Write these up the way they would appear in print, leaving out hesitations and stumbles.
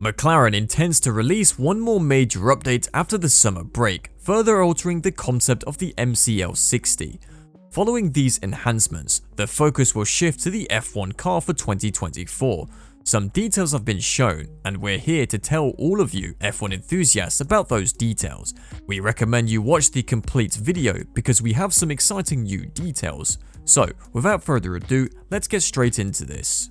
McLaren intends to release one more major update after the summer break, further altering the concept of the MCL60. Following these enhancements, the focus will shift to the F1 car for 2024. Some details have been shown, and we're here to tell all of you F1 enthusiasts about those details. We recommend you watch the complete video because we have some exciting new details. So, without further ado, let's get straight into this.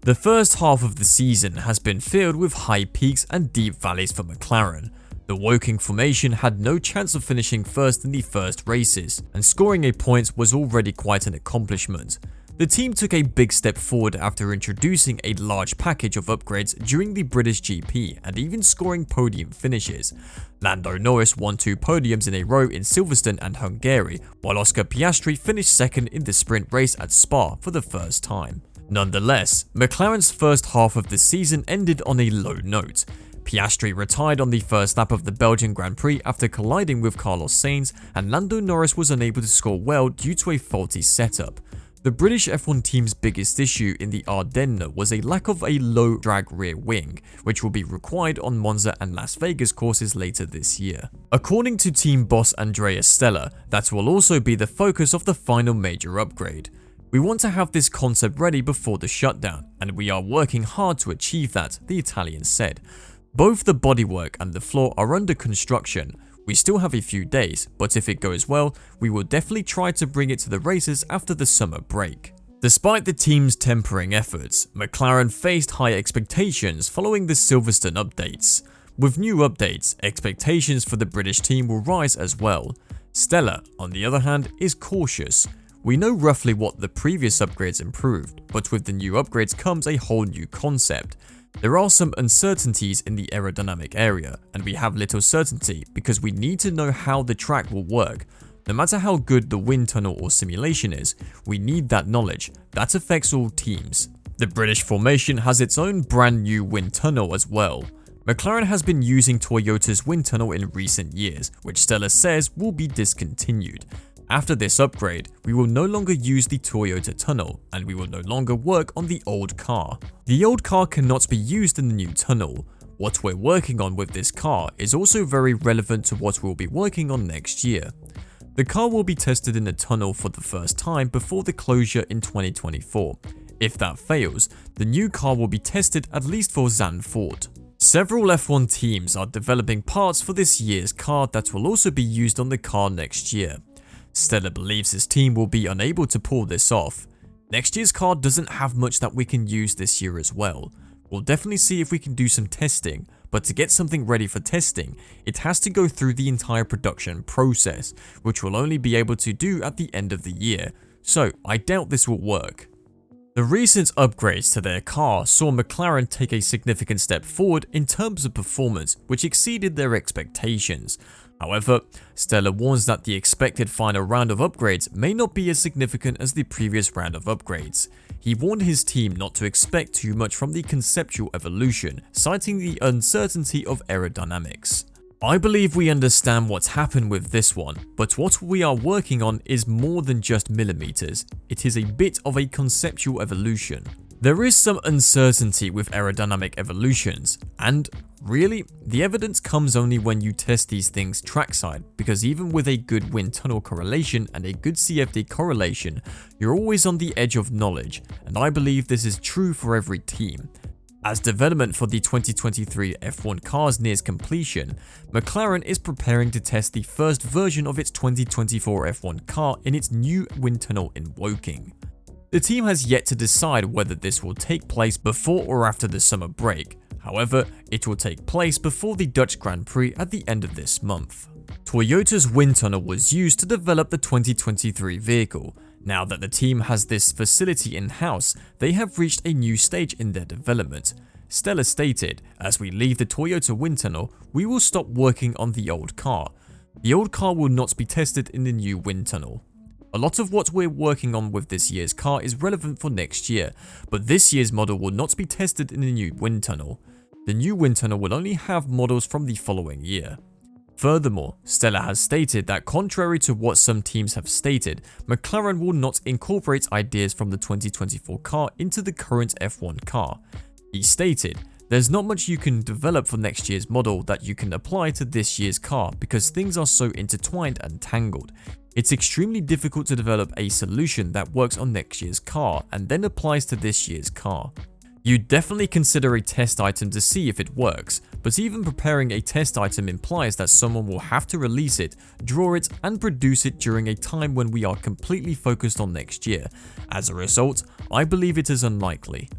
The first half of the season has been filled with high peaks and deep valleys for McLaren. The Woking formation had no chance of finishing first in the first races, and scoring a point was already quite an accomplishment. The team took a big step forward after introducing a large package of upgrades during the British GP and even scoring podium finishes. Lando Norris won 2 podiums in a row in Silverstone and Hungary, while Oscar Piastri finished second in the sprint race at Spa for the first time. Nonetheless, McLaren's first half of the season ended on a low note. Piastri retired on the first lap of the Belgian Grand Prix after colliding with Carlos Sainz, and Lando Norris was unable to score well due to a faulty setup. The British F1 team's biggest issue in the Ardennes was a lack of a low drag rear wing, which will be required on Monza and Las Vegas courses later this year. According to team boss Andrea Stella, that will also be the focus of the final major upgrade. We want to have this concept ready before the shutdown, and we are working hard to achieve that, the Italian said. Both the bodywork and the floor are under construction. We still have a few days, but if it goes well, we will definitely try to bring it to the races after the summer break. Despite the team's tempering efforts, McLaren faced high expectations following the Silverstone updates. With new updates, expectations for the British team will rise as well. Stella, on the other hand, is cautious. We know roughly what the previous upgrades improved, but with the new upgrades comes a whole new concept. There are some uncertainties in the aerodynamic area, and we have little certainty because we need to know how the track will work. No matter how good the wind tunnel or simulation is, we need that knowledge. That affects all teams. The British formation has its own brand new wind tunnel as well. McLaren has been using Toyota's wind tunnel in recent years, which Stella says will be discontinued. After this upgrade, we will no longer use the Toyota tunnel, and we will no longer work on the old car. The old car cannot be used in the new tunnel. What we're working on with this car is also very relevant to what we'll be working on next year. The car will be tested in the tunnel for the first time before the closure in 2024. If that fails, the new car will be tested at least for Zandvoort. Several F1 teams are developing parts for this year's car that will also be used on the car next year. Stella believes his team will be unable to pull this off. Next year's car doesn't have much that we can use this year as well. We'll definitely see if we can do some testing, but to get something ready for testing, it has to go through the entire production process, which we'll only be able to do at the end of the year, so I doubt this will work. The recent upgrades to their car saw McLaren take a significant step forward in terms of performance, which exceeded their expectations. However, Stella warns that the expected final round of upgrades may not be as significant as the previous round of upgrades. He warned his team not to expect too much from the conceptual evolution, citing the uncertainty of aerodynamics. I believe we understand what's happened with this one, but what we are working on is more than just millimeters. It is a bit of a conceptual evolution. There is some uncertainty with aerodynamic evolutions, and really, the evidence comes only when you test these things trackside, because even with a good wind tunnel correlation and a good CFD correlation, you're always on the edge of knowledge, and I believe this is true for every team. As development for the 2023 F1 cars nears completion, McLaren is preparing to test the first version of its 2024 F1 car in its new wind tunnel in Woking. The team has yet to decide whether this will take place before or after the summer break. However, it will take place before the Dutch Grand Prix at the end of this month. Toyota's wind tunnel was used to develop the 2023 vehicle. Now that the team has this facility in-house, they have reached a new stage in their development. Stella stated, "As we leave the Toyota wind tunnel, we will stop working on the old car. The old car will not be tested in the new wind tunnel. A lot of what we're working on with this year's car is relevant for next year, but this year's model will not be tested in the new wind tunnel. The new wind tunnel will only have models from the following year." Furthermore, Stella has stated that contrary to what some teams have stated, McLaren will not incorporate ideas from the 2024 car into the current F1 car. He stated, There's not much you can develop for next year's model that you can apply to this year's car because things are so intertwined and tangled. It's extremely difficult to develop a solution that works on next year's car and then applies to this year's car. You'd definitely consider a test item to see if it works, but even preparing a test item implies that someone will have to release it, draw it, and produce it during a time when we are completely focused on next year. As a result, I believe it is unlikely.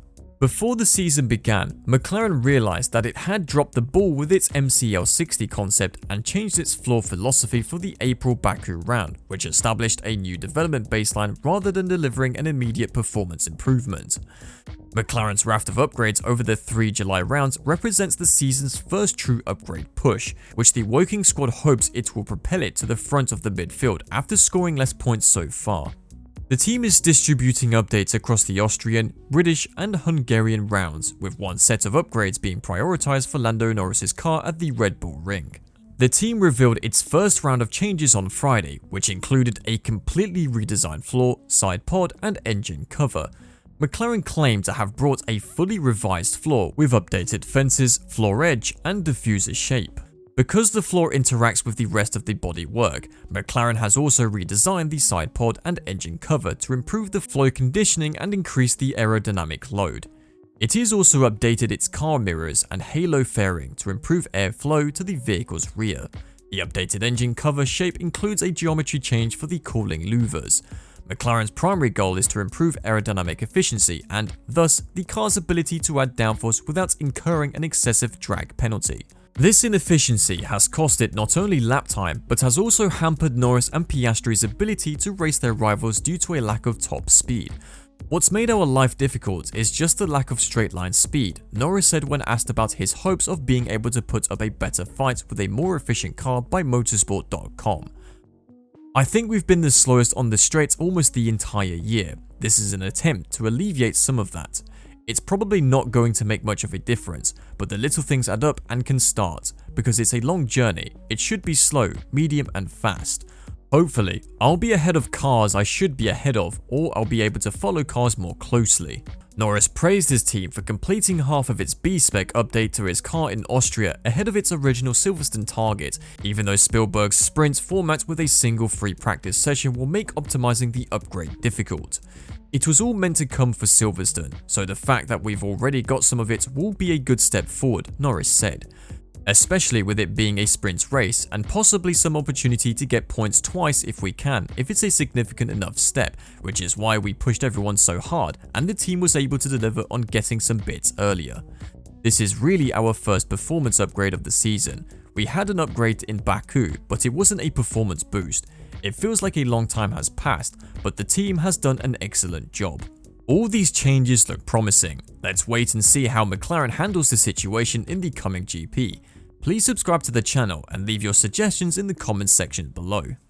Before the season began, McLaren realized that it had dropped the ball with its MCL60 concept and changed its floor philosophy for the April Baku round, which established a new development baseline rather than delivering an immediate performance improvement. McLaren's raft of upgrades over the 3 July rounds represents the season's first true upgrade push, which the Woking squad hopes it will propel it to the front of the midfield after scoring less points so far. The team is distributing updates across the Austrian, British and Hungarian rounds, with one set of upgrades being prioritized for Lando Norris's car at the Red Bull Ring. The team revealed its first round of changes on Friday, which included a completely redesigned floor, side pod and engine cover. McLaren claimed to have brought a fully revised floor with updated fences, floor edge and diffuser shape. Because the floor interacts with the rest of the bodywork, McLaren has also redesigned the side pod and engine cover to improve the flow conditioning and increase the aerodynamic load. It has also updated its car mirrors and halo fairing to improve airflow to the vehicle's rear. The updated engine cover shape includes a geometry change for the cooling louvers. McLaren's primary goal is to improve aerodynamic efficiency and, thus, the car's ability to add downforce without incurring an excessive drag penalty. This inefficiency has cost it not only lap time, but has also hampered Norris and Piastri's ability to race their rivals due to a lack of top speed. What's made our life difficult is just the lack of straight line speed, Norris said when asked about his hopes of being able to put up a better fight with a more efficient car by motorsport.com. I think we've been the slowest on the straights almost the entire year. This is an attempt to alleviate some of that. It's probably not going to make much of a difference, but the little things add up and can start. Because it's a long journey, it should be slow, medium and fast. Hopefully, I'll be ahead of cars I should be ahead of, or I'll be able to follow cars more closely. Norris praised his team for completing half of its B-spec update to his car in Austria ahead of its original Silverstone target, even though Spielberg's sprint format with a single free practice session will make optimizing the upgrade difficult. It was all meant to come for Silverstone, so the fact that we've already got some of it will be a good step forward, Norris said. Especially with it being a sprint race and possibly some opportunity to get points twice if we can, if it's a significant enough step, which is why we pushed everyone so hard and the team was able to deliver on getting some bits earlier. This is really our first performance upgrade of the season. We had an upgrade in Baku, but it wasn't a performance boost. It feels like a long time has passed, but the team has done an excellent job. All these changes look promising. Let's wait and see how McLaren handles the situation in the coming GP. Please subscribe to the channel and leave your suggestions in the comments section below.